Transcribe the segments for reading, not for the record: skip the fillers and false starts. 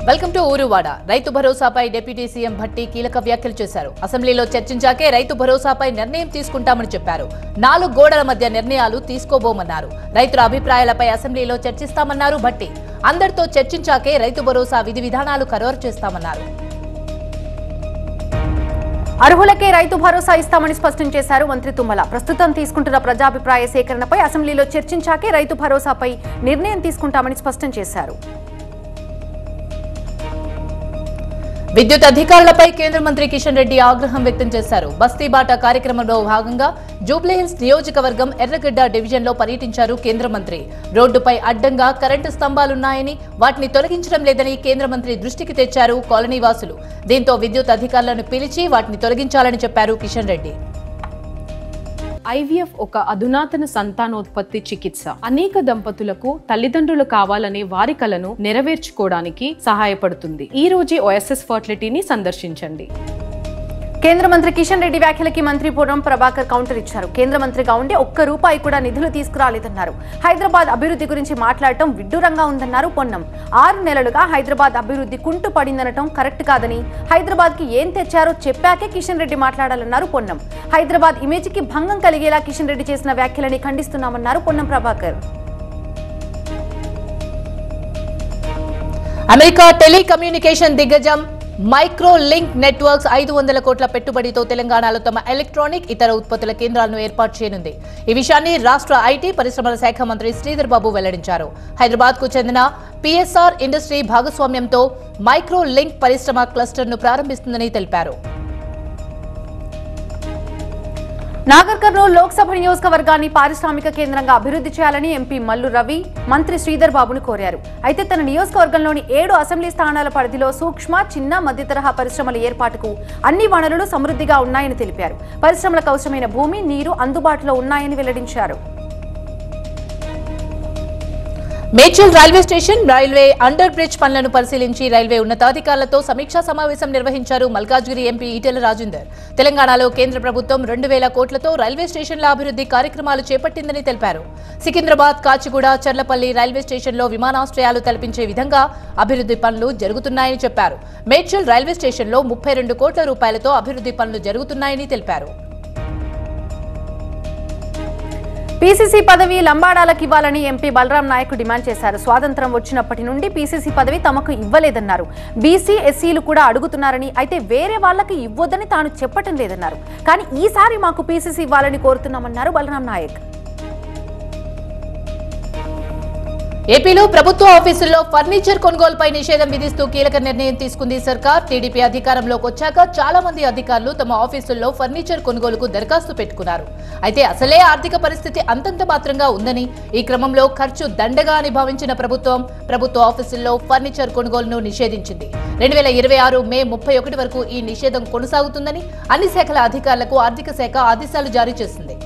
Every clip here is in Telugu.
Welcome to ఊరువాడ. రైతు భరోసాపై డిప్యూటీ సీఎం భట్టి కీలక వ్యాఖ్యలు చేశారు. అసెంబ్లీలో చర్చించాకే రైతు భరోసాపై నిర్ణయం తీసుకుంటామని చెప్పారు. 4 గోడల మధ్య నిర్ణయాలు తీసుకోబోమన్నారు. రైతుల అభిప్రాయాలపై అసెంబ్లీలో చర్చిస్తామన్నారు భట్టి. అందరితో చర్చించాకే రైతు భరోసా విధి విధానాలు ఖరారు చేస్తామన్నారు. అర్హులకే రైతు భరోసా ఇస్తామని స్పష్టం చేశారు మంత్రి తుమ్మల. ప్రస్తుతం తీసుకుంటున్న ప్రజాభిప్రాయ సేకరణపై అసెంబ్లీలో చర్చించాకే రైతు భరోసాపై నిర్ణయం తీసుకుంటామని స్పష్టం చేశారు. విద్యుత్ అధికారులపై కేంద్ర మంత్రి కిషన్ రెడ్డి ఆగ్రహం వ్యక్తం చేశారు. బస్తీ బాట కార్యక్రమంలో భాగంగా జూబ్లీహిల్స్ నియోజకవర్గం ఎర్రగడ్డ డివిజన్లో పర్యటించారు కేంద్ర మంత్రి. రోడ్డుపై అడ్డంగా కరెంటు స్తంభాలున్నాయని, వాటిని తొలగించడం లేదని కేంద్ర మంత్రి దృష్టికి తెచ్చారు కాలనీ వాసులు. దీంతో విద్యుత్ అధికారులను పిలిచి వాటిని తొలగించాలని చెప్పారు కిషన్ రెడ్డి. ఐవీఎఫ్ ఒక అధునాతన సంతానోత్పత్తి చికిత్స. అనేక దంపతులకు తల్లిదండ్రులు కావాలనే వారి కలను నెరవేర్చుకోవడానికి సహాయపడుతుంది. ఈ రోజే ఓఎస్ఎస్ ఫర్టిలిటీని సందర్శించండి. కేంద్ర మంత్రి కిషన్ రెడ్డి వ్యాఖ్యలకి మంత్రి పొన్నం ప్రభాకర్ కౌంటర్ ఇచ్చారు. కేంద్ర మంత్రిగా ఉండి ₹1 కూడా నిధులు తీసుకురాలేదన్నారు. హైదరాబాద్ అభివృద్ధి గురించి మాట్లాడటం విడ్డూరంగా ఉందన్నారు పొన్నం. 6 నెలలుగా హైదరాబాద్ అభివృద్ధి కుంటు పడిందనటం కరెక్ట్ కాదని, హైదరాబాద్ కి ఏం తెచ్చారో చెప్పాకే కిషన్ రెడ్డి మాట్లాడాలన్నారు పొన్నం. హైదరాబాద్ ఇమేజ్ కి భంగం కలిగేలా కిషన్ రెడ్డి చేసిన వ్యాఖ్యలని ఖండిస్తున్నామన్నారు పొన్నం ప్రభాకర్. అమెరికా టెలికమ్యూనికేషన్ దిగ్గజం మైక్రో లింక్ నెట్వర్క్స్ 500 కోట్ల పెట్టుబడితో తెలంగాణలో తమ ఎలక్ట్రానిక్ ఇతర ఉత్పత్తుల కేంద్రాలను ఏర్పాటు చేయనుంది. ఈ విషయాన్ని రాష్ట్ర ఐటీ పరిశ్రమల శాఖ మంత్రి శ్రీధర్ బాబు వెల్లడించారు. హైదరాబాద్ కు చెందిన పిఎస్ఆర్ ఇండస్ట్రీ భాగస్వామ్యంతో మైక్రో లింక్ పరిశ్రమ క్లస్టర్ను ప్రారంభిస్తుందని తెలిపారు. నాగర్ కర్నూలు లోక్సభ నియోజకవర్గాన్ని పారిశ్రామిక కేంద్రంగా అభివృద్ధి చేయాలని ఎంపీ మల్లు రవి మంత్రి శ్రీధర్ బాబును కోరారు. అయితే తన నియోజకవర్గంలోని 7 అసెంబ్లీ స్థానాల పరిధిలో సూక్ష్మ, చిన్న, మధ్య తరహా పరిశ్రమల ఏర్పాటుకు అన్ని వనరులు సమృద్ధిగా ఉన్నాయని తెలిపారు. పరిశ్రమలకు అవసరమైన భూమి, నీరు అందుబాటులో ఉన్నాయని వెల్లడించారు. Medchal railway station railway under bridge పనులను పరిశీలించి రైల్వే ఉన్నతాధికారులతో సమీక్షా సమావేశం నిర్వహించారు మల్కాజ్గిరి ఎంపీ ఈటెల రాజేందర్. తెలంగాణలో కేంద్ర ప్రభుత్వం 2000 కోట్లతో రైల్వే స్టేషన్ల అభివృద్ధి కార్యక్రమాలు చేపట్టిందని తెలిపారు. సికింద్రాబాద్, కాచిగూడ, చర్లపల్లి రైల్వే స్టేషన్లో విమానాశ్రయాలు కల్పించే విధంగా అభివృద్ధి పనులు జరుగుతున్నాయని చెప్పారు. మేడ్చల్ రైల్వే స్టేషన్లో 32 కోట్ల రూపాయలతో అభివృద్ధి పనులు జరుగుతున్నాయని తెలిపారు. పీసీసీ పదవి లంబాడాలకు ఇవ్వాలని ఎంపీ బలరాం నాయక్ డిమాండ్ చేశారు. స్వాతంత్రం వచ్చినప్పటి నుండి పీసీసీ పదవి తమకు ఇవ్వలేదన్నారు. బీసీ, ఎస్సీలు కూడా అడుగుతున్నారని, అయితే వేరే వాళ్ళకి ఇవ్వొద్దని తాను చెప్పటం లేదన్నారు. కానీ ఈసారి మాకు పీసీసీ ఇవ్వాలని కోరుతున్నామన్నారు బలరాం నాయక్. ఏపీలో ప్రభుత్వ ఆఫీసుల్లో ఫర్నిచర్ కొనుగోలుపై నిషేధం విధిస్తూ కీలక నిర్ణయం తీసుకుంది సర్కార్. టీడీపీ అధికారంలోకి వచ్చాక చాలా మంది అధికారులు తమ ఆఫీసుల్లో ఫర్నిచర్ కొనుగోలుకు దరఖాస్తు పెట్టుకున్నారు. అయితే అసలే ఆర్థిక పరిస్థితి అంతంత మాత్రంగా ఉందని, ఈ క్రమంలో ఖర్చు దండగా అని భావించిన ప్రభుత్వ ఆఫీసుల్లో ఫర్నిచర్ కొనుగోలును నిషేధించింది. 2026 మే 31 వరకు ఈ నిషేధం కొనసాగుతుందని అన్ని శాఖల అధికారులకు ఆర్థిక శాఖ ఆదేశాలు జారీ చేసింది.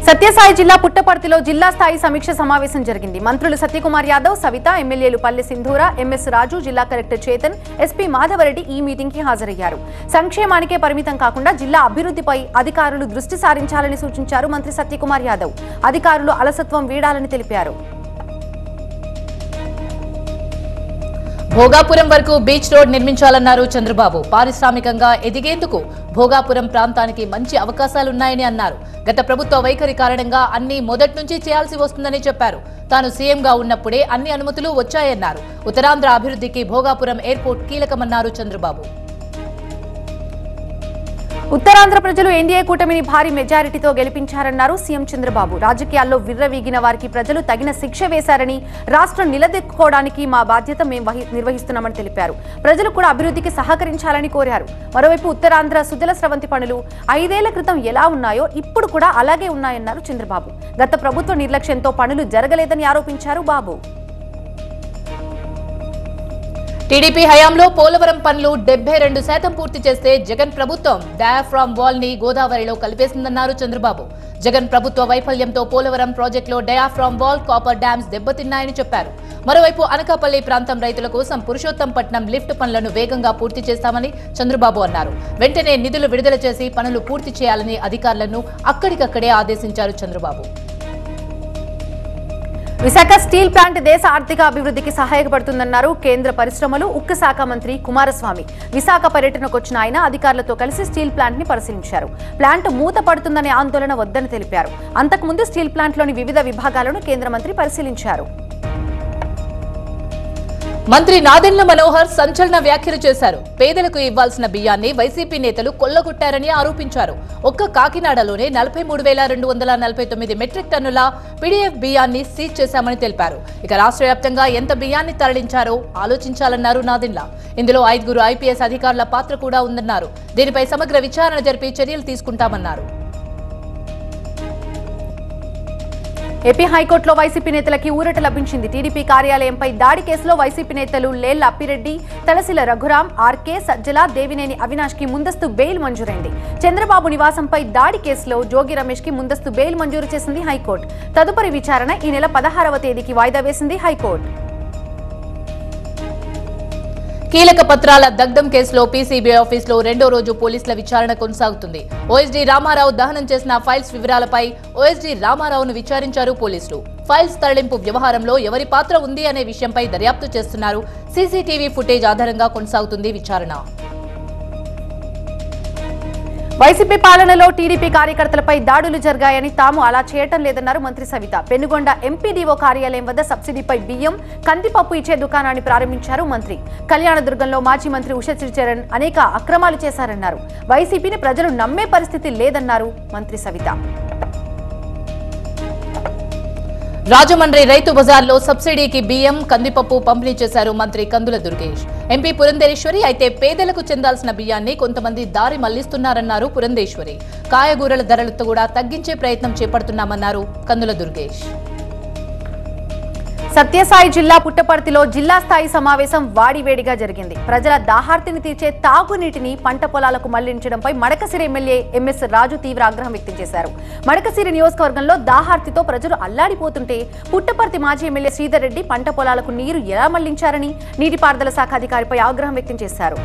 సత్యసాయి జిల్లా పుట్టపర్తిలో జిల్లా స్థాయి సమీక్ష సమావేశం జరిగింది. మంత్రులు సత్యకుమార్ యాదవ్, సవిత, ఎమ్మెల్యేలు పల్లె సింధూర, ఎంఎస్ రాజు, జిల్లా కలెక్టర్ చేతన్, ఎస్పీ మాధవరెడ్డి ఈ మీటింగ్ కి హాజరయ్యారు. సంక్షేమానికే పరిమితం కాకుండా జిల్లా అభివృద్ధిపై అధికారులు దృష్టి సారించాలని సూచించారు మంత్రి సత్యకుమార్ యాదవ్. అధికారులు అలసత్వం వీడాలని తెలిపారు. భోగాపురం వరకు బీచ్ రోడ్ నిర్మించాలన్నారు చంద్రబాబు. పారిశ్రామికంగా ఎదిగేందుకు భోగాపురం ప్రాంతానికి మంచి అవకాశాలున్నాయని అన్నారు. గత ప్రభుత్వ వైఖరి కారణంగా అన్ని మొదటి నుంచి చేయాల్సి వస్తుందని చెప్పారు. తాను సీఎంగా ఉన్నప్పుడే అన్ని అనుమతులు వచ్చాయన్నారు. ఉత్తరాంధ్ర అభివృద్ధికి భోగాపురం ఎయిర్పోర్ట్ కీలకమన్నారు చంద్రబాబు. ఉత్తరాంధ్ర ప్రజలు ఎన్డీఏ కూటమిని భారీ మెజారిటీతో గెలిపించారన్నారు సీఎం చంద్రబాబు. రాజకీయాల్లో విర్రవీగిన వారికి ప్రజలు తగిన శిక్ష వేశారని, రాష్ట్రం నిలదొక్కుకోవడానికి మా బాధ్యత మేము నిర్వహిస్తున్నామని తెలిపారు. ప్రజలు కూడా అభివృద్ధికి సహకరించాలని కోరారు. మరోవైపు ఉత్తరాంధ్ర సుజల స్రవంతి పనులు 5 ఏళ్ల క్రితం ఎలా ఉన్నాయో ఇప్పుడు కూడా అలాగే ఉన్నాయన్నారు చంద్రబాబు. గత ప్రభుత్వ నిర్లక్ష్యంతో పనులు జరగలేదని ఆరోపించారు బాబు. టీడీపీ హయాంలో పోలవరం పనులు 72% పూర్తి చేస్తే జగన్ ప్రభుత్వం డయాఫ్రామ్ వాల్ ని గోదావరిలో కలిపేసిందన్నారు చంద్రబాబు. జగన్ ప్రభుత్వ వైఫల్యంతో పోలవరం ప్రాజెక్టులో డయాఫ్రామ్ వాల్, కాపర్ డ్యామ్స్ దెబ్బతిన్నాయని చెప్పారు. మరోవైపు అనకాపల్లి ప్రాంతం రైతుల కోసం పురుషోత్తంపట్నం లిఫ్ట్ పనులను వేగంగా పూర్తి చేస్తామని చంద్రబాబు అన్నారు. వెంటనే నిధులు విడుదల చేసి పనులు పూర్తి చేయాలని అధికారులను అక్కడికక్కడే ఆదేశించారు చంద్రబాబు. విశాఖ స్టీల్ ప్లాంట్ దేశ ఆర్థిక అభివృద్ధికి సహాయపడుతుందన్నారు కేంద్ర పరిశ్రమలు ఉక్కు శాఖ మంత్రి కుమారస్వామి. విశాఖ పర్యటనకు వచ్చిన ఆయన అధికారులతో కలిసి స్టీల్ ప్లాంట్ ని పరిశీలించారు. ప్లాంట్ మూత పడుతుందనే ఆందోళన వద్దని తెలిపారు. అంతకుముందు స్టీల్ ప్లాంట్లోని వివిధ విభాగాలను కేంద్ర మంత్రి పరిశీలించారు. మంత్రి నాదెండ్ల మనోహర్ సంచలన వ్యాఖ్యలు చేశారు. పేదలకు ఇవ్వాల్సిన బియ్యాన్ని వైసీపీ నేతలు కొల్లగొట్టారని ఆరోపించారు. ఒక్క కాకినాడలోనే 43,249 మెట్రిక్ టన్నుల పీడీఎఫ్ బియ్యాన్ని సీజ్ చేశామని తెలిపారు. ఇక రాష్ట్ర వ్యాప్తంగా ఎంత బియ్యాన్ని తరలించారో ఆలోచించాలన్నారు నాదెండ్ల. ఇందులో 5 ఐపీఎస్ అధికారుల పాత్ర కూడా ఉందన్నారు. దీనిపై సమగ్ర విచారణ జరిపి చర్యలు తీసుకుంటామన్నారు. ఏపీ హైకోర్టులో వైసీపీ నేతలకి ఊరట లభించింది. టీడీపీ కార్యాలయంపై దాడి కేసులో వైసీపీ నేతలు లేళ్ల అప్పిరెడ్డి, తలసిల రఘురాం, ఆర్కే, సజ్జల, దేవినేని అవినాష్ కి ముందస్తు బెయిల్ మంజూరైంది. చంద్రబాబు నివాసంపై దాడి కేసులో జోగి రమేష్ కి ముందస్తు బెయిల్ మంజూరు చేసింది హైకోర్టు. తదుపరి విచారణ ఈ నెల 16వ తేదీకి వాయిదా వేసింది హైకోర్టు. కీలక పత్రాల దగ్ధం కేసులో పీసీబీ ఆఫీసులో రెండో రోజు పోలీసుల విచారణ కొనసాగుతుంది. ఓఎస్డీ రామారావు దహనం చేసిన ఫైల్స్ వివరాలపై ఓఎస్డీ రామారావును విచారించారు పోలీసులు. ఫైల్స్ తరలింపు వ్యవహారంలో ఎవరి పాత్ర ఉంది అనే విషయంపై దర్యాప్తు చేస్తున్నారు. సీసీటీవీ ఫుటేజ్ ఆధారంగా కొనసాగుతుంది విచారణ. వైసీపీ పాలనలో టీడీపీ కార్యకర్తలపై దాడులు జరిగాయని, తాము అలా చేయటం లేదన్నారు మంత్రి సవిత. పెనుగొండ ఎంపీడీఓ కార్యాలయం వద్ద సబ్సిడీపై బియ్యం, కందిపప్పు ఇచ్చే దుకాణాన్ని ప్రారంభించారు మంత్రి. కళ్యాణదుర్గంలో మాజీ మంత్రి ఉషశ్రీచరణ్ అనేక అక్రమాలు చేశారన్నారు. వైసీపీని ప్రజలు నమ్మే పరిస్థితి లేదన్నారు మంత్రి సవిత. రాజమండ్రి రైతు బజార్లో సబ్సిడీకి బియ్యం, కందిపప్పు పంపిణీ చేశారు మంత్రి కందుల దుర్గేష్. ఎంపీ పురంధేశ్వరి అయితే పేదలకు చెందాల్సిన బియ్యాన్ని కొంతమంది దారి మళ్లిస్తున్నారన్నారు పురంధేశ్వరి. కాయగూరల ధరలతో కూడా తగ్గించే ప్రయత్నం చేపడుతున్నామన్నారు కందుల దుర్గేష్. సత్యసాయి జిల్లా పుట్టపర్తిలో జిల్లా స్థాయి సమావేశం వాడివేడిగా జరిగింది. ప్రజల దాహార్తిని తీర్చే తాగునీటిని పంట పొలాలకు మళ్లించడంపై మడకసిరి ఎమ్మెల్యే ఎంఎస్ రాజు తీవ్ర ఆగ్రహం వ్యక్తం చేశారు. మడకసిరి నియోజకవర్గంలో దాహార్తితో ప్రజలు అల్లాడిపోతుంటే పుట్టపర్తి మాజీ ఎమ్మెల్యే శ్రీధర్ రెడ్డి పంట పొలాలకు నీరు ఎలా మళ్లించారని నీటిపారుదల శాఖ అధికారిపై ఆగ్రహం వ్యక్తం చేశారు.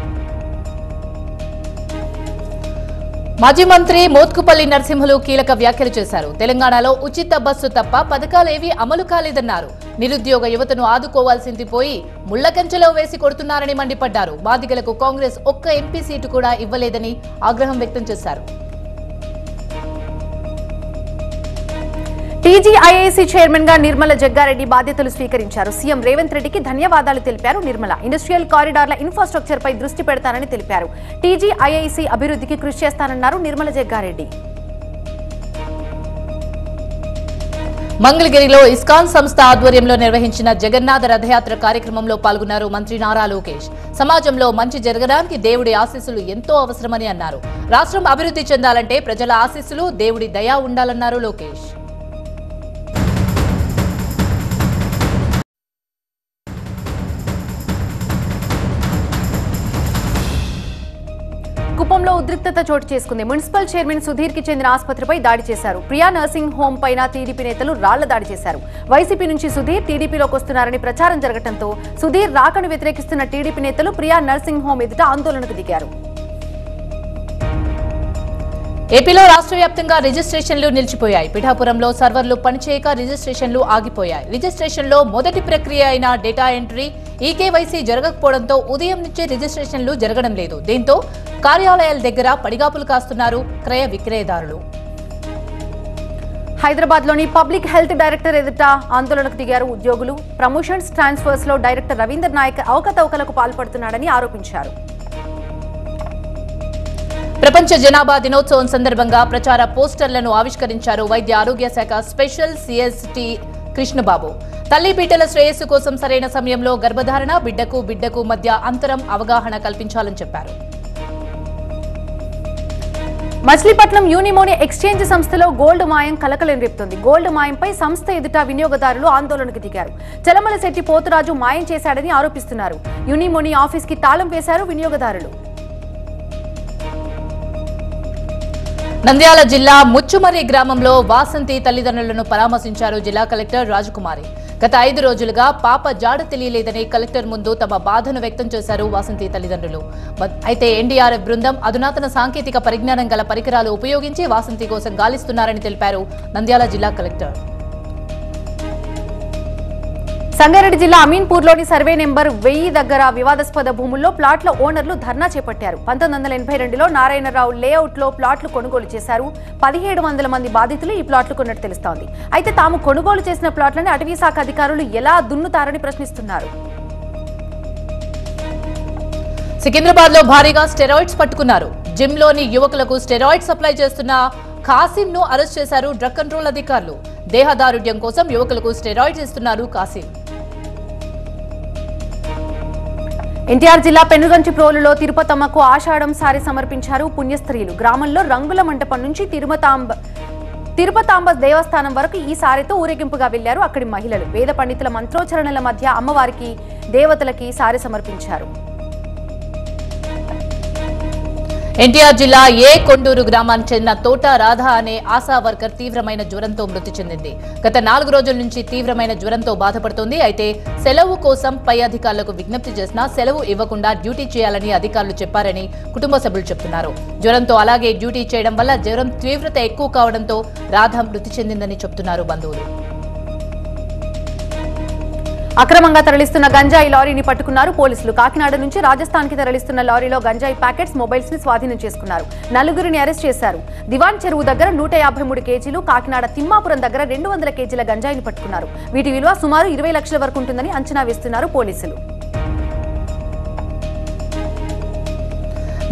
మాజీ మంత్రి మోత్కుపల్లి నరసింహులు కీలక వ్యాఖ్యలు చేశారు. తెలంగాణలో ఉచిత బస్సు తప్ప పథకాలేవీ అమలు కాలేదన్నారు. నిరుద్యోగ యువతను ఆదుకోవాల్సింది పోయి ముళ్లకంచెలో వేసి కొడుతున్నారని మండిపడ్డారు. బాధితులకు కాంగ్రెస్ ఒక్క ఎంపీ సీటు కూడా ఇవ్వలేదని ఆగ్రహం వ్యక్తం చేశారు. టీజీఐఐసీ చైర్మన్ గా నిర్మల జగ్గారెడ్డి బాధ్యతలు స్వీకరించారు. సీఎం రేవంత్ రెడ్డికి ధన్యవాదాలు తెలిపారు నిర్మల. ఇండస్ట్రియల్ కారిడార్ల ఇన్ఫ్రాస్ట్రక్చర్ పై దృష్టి పెడతానని తెలిపారు. టీజీఐఐసీ అభివృద్ధికి కృషి చేస్తానన్నారు నిర్మల జగ్గారెడ్డి. మంగళగిరిలో ఇస్కాన్ సంస్థ ఆధ్వర్యంలో నిర్వహించిన జగన్నాథ రథయాత్ర కార్యక్రమంలో పాల్గొన్నారు మంత్రి నారా లోకేష్. సమాజంలో మంచి జరగడానికి దేవుడి ఆశీస్సులు ఎంతో అవసరమని అన్నారు. రాష్ట్రం అభివృద్ధి చెందాలంటే ప్రజల ఆశీస్సులు, దేవుడి దయ ఉండాలన్నారు లోకేష్. కుప్పంలో ఉద్రిక్తత చోటు చేసుకుంది. మున్సిపల్ చైర్మన్ సుధీర్ కి చెందిన ఆసుపత్రిపై దాడి చేశారు. ప్రియా నర్సింగ్ హోమ్ పైన టీడీపీ నేతలు రాళ్ల దాడి చేశారు. వైసీపీ నుంచి సుధీర్ టీడీపీలోకి వస్తున్నారని ప్రచారం జరగడంతో సుధీర్ రాకను వ్యతిరేకిస్తున్న టీడీపీ నేతలు ప్రియా నర్సింగ్ హోమ్ ఎదుట ఆందోళనకు దిగారు. ఏపీలో రాష్ట్ర వ్యాప్తంగా రిజిస్ట్రేషన్లు నిలిచిపోయాయి. పిఠాపురంలో సర్వర్లు పనిచేయక రిజిస్ట్రేషన్లు ఆగిపోయాయి. రిజిస్ట్రేషన్లో మొదటి ప్రక్రియ అయిన డేటా ఎంట్రీ, ఈకేవైసీ జరగకపోవడంతో ఉదయం నుంచే రిజిస్ట్రేషన్లు జరగడం లేదు. దీంతో కార్యాలయాల దగ్గర పడిగాపులు కాస్తున్నారు క్రయ విక్రయదారులు. హైదరాబాద్ లోని పబ్లిక్ హెల్త్ డైరెక్టర్ ఎదుట ఆందోళనకు దిగారు ఉద్యోగులు. ప్రమోషన్స్ ట్రాన్స్ఫర్స్ లో డైరెక్టర్ రవీందర్ నాయక్ అవకతవకలకు పాల్పడుతున్నాడని ఆరోపించారు. ప్రపంచ జనాభా దినోత్సవం సందర్భంగా ప్రచార పోస్టర్లను ఆవిష్కరించారు వైద్య ఆరోగ్య శాఖ స్పెషల్ సిఎస్టి కృష్ణబాబు. తల్లి బిడ్డల శ్రేయస్సు కోసం సరైన సమయంలో గర్భధారణ, బిడ్డకు మధ్య అంతరం అవగాహన కల్పించాలని చెప్పారు. మచిలీపట్నం యూనిమోని ఎక్స్చేంజ్ సంస్థలో గోల్డ్ మాయం కలకలం రేపుతోంది. గోల్డ్ మాయంపై సంస్థ ఎదుట వినియోగదారులు ఆందోళనకు దిగారు. చలమలశెట్టి పోతురాజు మాయం చేశాడని ఆరోపిస్తున్నారు. యూనిమోని ఆఫీస్ కి తాళం వేశారు వినియోగదారులు. నంద్యాల జిల్లా ముచ్చుమర్రి గ్రామంలో వాసంతి తల్లిదండ్రులను పరామర్శించారు జిల్లా కలెక్టర్ రాజకుమారి. గత 5 రోజులుగా పాప జాడ తెలియలేదని కలెక్టర్ ముందు తమ బాధను వ్యక్తం చేశారు వాసంతి తల్లిదండ్రులు. అయితే ఎన్డీఆర్ఎఫ్ బృందం అధునాతన సాంకేతిక పరిజ్ఞానం గల పరికరాలు ఉపయోగించి వాసంతి కోసం గాలిస్తున్నారని తెలిపారు నంద్యాల జిల్లా కలెక్టర్. సంగారెడ్డి జిల్లా అమీన్పూర్లోని సర్వే నెంబర్ 1000 దగ్గర వివాదాస్పద భూముల్లో ప్లాట్ల ఓనర్లు ధర్నా చేపట్టారు. 1982లో నారాయణరావు లేఅవుట్లో ప్లాట్లు కొనుగోలు చేశారు. 1700 మంది బాధితులు ఈ ప్లాట్లు కొన్నట్టు తెలుస్తోంది. అయితే తాము కొనుగోలు చేసిన ప్లాట్లను అటవీ శాఖ అధికారులు ఎలా దున్నుతారని ప్రశ్నిస్తున్నారు. సికింద్రాబాద్ లో భారీగా స్టెరాయిడ్స్ పట్టుకున్నారు. జిమ్ లోని యువకులకు స్టెరాయిడ్ సప్లై చేస్తున్న కాసిం ను అరెస్ట్ చేశారు డ్రగ్ కంట్రోల్ అధికారులు. దేహదారుఢ్యం కోసం యువకులకు స్టెరాయిడ్స్ ఇస్తున్నారు కాసిం. ఎన్టీఆర్ జిల్లా పెనుగంచిప్రోలులో తిరుపతమ్మకు ఆషాఢం సారి సమర్పించారు పుణ్యస్త్రీలు. గ్రామంలో రంగుల మంటపం నుంచి తిరుపతాంబ దేవస్థానం వరకు ఈ సారితో ఊరేగింపుగా వెళ్లారు అక్కడి మహిళలు. వేద పండితుల మంత్రోచ్చరణల మధ్య అమ్మవారికి దేవతలకి సారి సమర్పించారు. ఎన్టీఆర్ జిల్లా కొండూరు గ్రామానికి చెందిన తోట రాధ అనే ఆశా వర్కర్ తీవ్రమైన జ్వరంతో మృతి చెందింది. గత 4 రోజుల నుంచి తీవ్రమైన జ్వరంతో బాధపడుతోంది. అయితే సెలవు కోసం పై అధికారులకు విజ్ఞప్తి చేసినా సెలవు ఇవ్వకుండా డ్యూటీ చేయాలని అధికారులు చెప్పారని కుటుంబ సభ్యులు చెబుతున్నారు. జ్వరంతో అలాగే డ్యూటీ చేయడం వల్ల జ్వరం తీవ్రత ఎక్కువ కావడంతో రాధ మృతి చెందిందని చెబుతున్నారు బంధువులు. అక్రమంగా తరలిస్తున్న గంజాయి లారీని పట్టుకున్నారు పోలీసులు. కాకినాడ నుంచి రాజస్థాన్ కి తరలిస్తున్న లారీలో గంజాయి ప్యాకెట్స్, మొబైల్స్ ని స్వాధీనం చేసుకున్నారు. 4గురిని అరెస్ట్ చేశారు. దివాన్ చెరువు దగ్గర 153 కేజీలు, కాకినాడ తిమ్మాపురం దగ్గర 200 కేజీల గంజాయిని పట్టుకున్నారు. వీటి విలువ సుమారు 20 లక్షల వరకు ఉంటుందని అంచనా వేస్తున్నారు పోలీసులు.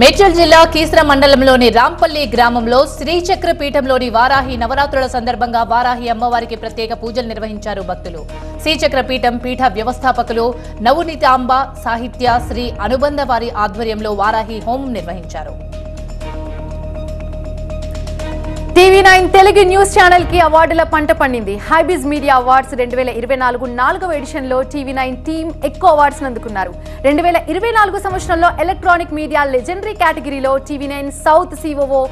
మేడ్చల్ జిల్లా కీసర మండలంలోని రాంపల్లి గ్రామంలో శ్రీచక్ర పీఠంలోని వారాహి నవరాత్రుల సందర్భంగా వారాహి అమ్మవారికి ప్రత్యేక పూజలు నిర్వహించారు భక్తులు. శ్రీచక్ర పీఠం పీఠ వ్యవస్థాపకులు నవనీతాంబ సాహిత్య శ్రీ అనుబంధ వారి ఆధ్వర్యంలో వారాహి హోమం నిర్వహించారు. TV9 తెలుగు న్యూస్ ఛానల్ కి అవార్డుల పంట పండింది. హైబీస్ మీడియా అవార్డ్స్ 2024 4వ ఎడిషన్ లో TV9 టీమ్ ఎక్కువ అవార్డ్స్ అందుకున్నారు. 2024 సంవత్సరంలో ఎలక్ట్రానిక్ మీడియా లెజెండరీ కేటగిరీలో TV9 south COO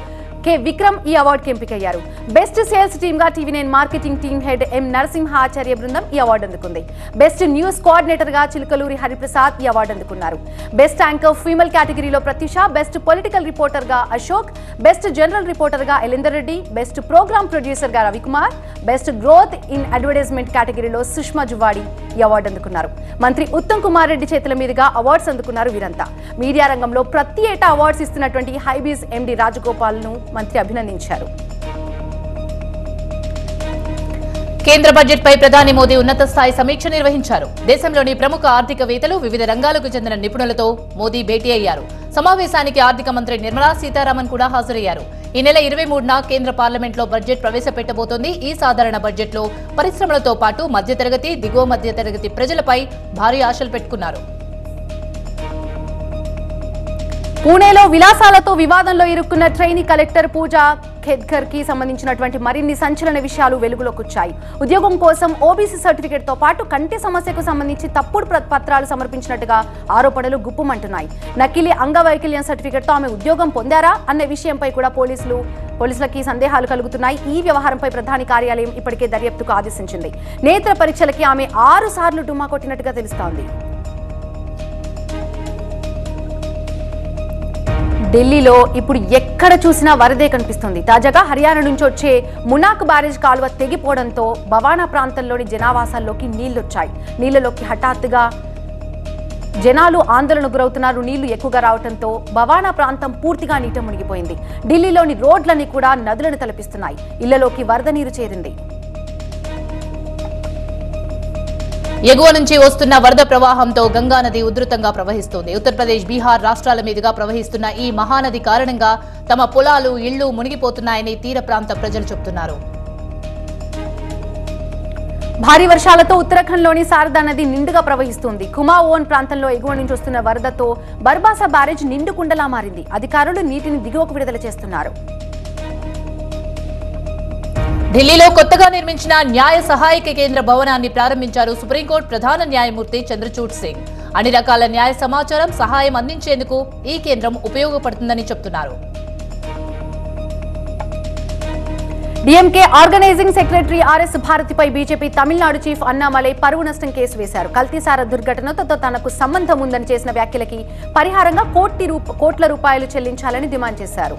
K Vikram ఈ అవార్డుకి ఎంపికయ్యారు. బెస్ట్ సేల్స్ టీమ్ గా TV9 మార్కెటింగ్ టీమ్ హెడ్ ఎం నరసింహ ఆచార్య బృందం ఈ అవార్డు అందుకుంది. బెస్ట్ న్యూస్ కోఆర్డినేటర్ గా చిలకలూరి హరిప్రసాద్ ఈ అవార్డు అందుకున్నారు. బెస్ట్ యాంకర్ ఫీమేల్ కేటగిరీలో ప్రత్యూష, బెస్ట్ పొలిటికల్ రిపోర్టర్ గా అశోక్, బెస్ట్ జనరల్ రిపోర్టర్ గా ఎలిందర్ రెడ్డి, బెస్ట్ ప్రోగ్రామ్ ప్రొడ్యూసర్ గా Ravikumar, best growth in advertisement కేటగిరీలో సుష్మా జువాడి ఈ అవార్డు అందుకున్నారు. మంత్రి ఉత్తమ్ కుమార్ రెడ్డి చేతుల మీదుగా అవార్డ్స్ అందుకున్నారు వీరంతా. మీడియా రంగంలో ప్రతి ఏటా అవార్డ్స్ ఇస్తున్నటువంటి హైబీస్ ఎండి రాజగోపాల్ ను మంత్రి అభినందించారు. కేంద్ర బడ్జెట్ పై ప్రధాని మోదీ ఉన్నత స్థాయి సమీక్ష నిర్వహించారు. దేశంలోని ప్రముఖ ఆర్థికవేత్తలు, వివిధ రంగాలకు చెందిన నిపుణులతో మోదీ భేటీ అయ్యారు. సమావేశానికి ఆర్థిక మంత్రి నిర్మలా సీతారామన్ కూడా హాజరయ్యారు. ఈ నెల 23న కేంద్ర పార్లమెంట్లో బడ్జెట్ ప్రవేశపెట్టబోతోంది. ఈ సాధారణ బడ్జెట్లో పరిశ్రమలతో పాటు మధ్యతరగతి, దిగువ మధ్యతరగతి ప్రజలపై భారీ ఆశలు పెట్టుకున్నారు. పూణేలో విలాసాలతో వివాదంలో ఇరుక్కున్న ట్రైనీ కలెక్టర్ పూజా ఖేద్కర్ కి సంబంధించినటువంటి మరిన్ని సంచలన విషయాలు వెలుగులోకి వచ్చాయి. ఉద్యోగం కోసం ఓబీసీ సర్టిఫికేట్ తో పాటు కంటి సమస్యకు సంబంధించి తప్పుడు పత్రాలు సమర్పించినట్టుగా ఆరోపణలు గుప్పుమంటున్నాయి. నకిలీ అంగవైకల్యం సర్టిఫికేట్ తో ఆమె ఉద్యోగం పొందారా అన్న విషయంపై కూడా పోలీసులకి సందేహాలు కలుగుతున్నాయి. ఈ వ్యవహారంపై ప్రధాని కార్యాలయం ఇప్పటికే దర్యాప్తుకు ఆదేశించింది. నేత్ర పరీక్షలకి ఆమె 6 సార్లు డుమ్మా కొట్టినట్టుగా తెలుస్తోంది. ఢిల్లీలో ఇప్పుడు ఎక్కడ చూసినా వరదే కనిపిస్తుంది. తాజాగా హర్యానా నుంచి వచ్చే మునాక్ బ్యారేజ్ కాలువ తెగిపోవడంతో బవానా ప్రాంతంలోని జనావాసాల్లోకి నీళ్లొచ్చాయి. నీళ్లలోకి హఠాత్తుగా జనాలు ఆందోళనకు గురవుతున్నారు. నీళ్లు ఎక్కువగా రావడంతో బవానా ప్రాంతం పూర్తిగా నీట మునిగిపోయింది. ఢిల్లీలోని రోడ్లన్నీ కూడా నదులను తలపిస్తున్నాయి. ఇళ్లలోకి వరద నీరు చేరింది. ఎగువ నుంచి వస్తున్న వరద ప్రవాహంతో గంగా నది ఉధృతంగా ప్రవహిస్తోంది. ఉత్తరప్రదేశ్, బీహార్ రాష్ట్రాల మీదుగా ప్రవహిస్తున్న ఈ మహానది కారణంగా తమ పొలాలు, ఇళ్లు మునిగిపోతున్నాయని తీర ప్రాంత ప్రజలు చెబుతున్నారు. భారీ వర్షాలతో ఉత్తరాఖండ్లోని శారదా నది నిండుగా ప్రవహిస్తుంది. కుమాఓన్ ప్రాంతంలో ఎగువ నుంచి వస్తున్న వరదతో బర్బాసా బ్యారేజ్ నిండుకుండలా మారింది. అధికారులు నీటిని దిగువకు విడుదల చేస్తున్నారు. ఢిల్లీలో కొత్తగా నిర్మించిన న్యాయ సహాయక కేంద్ర భవనాన్ని ప్రారంభించారు సుప్రీంకోర్టు ప్రధాన న్యాయమూర్తి చంద్రచూడ్ సింగ్. అన్ని రకాల న్యాయ సమాచారం, సహాయం అందించేందుకు ఈ కేంద్రం ఉపయోగపడుతుందని చెబుతున్నారు. డీఎంకే ఆర్గనైజింగ్ సెక్రటరీ ఆర్ఎస్ భారతిపై బీజేపీ తమిళనాడు చీఫ్ అన్నామలై పరువు నష్టం కేసు వేశారు. కల్తీసార దుర్ఘటనతో తనకు సంబంధం ఉందని చేసిన వ్యాఖ్యలకి పరిహారంగా కోట్ల రూపాయలు చెల్లించాలని డిమాండ్ చేశారు.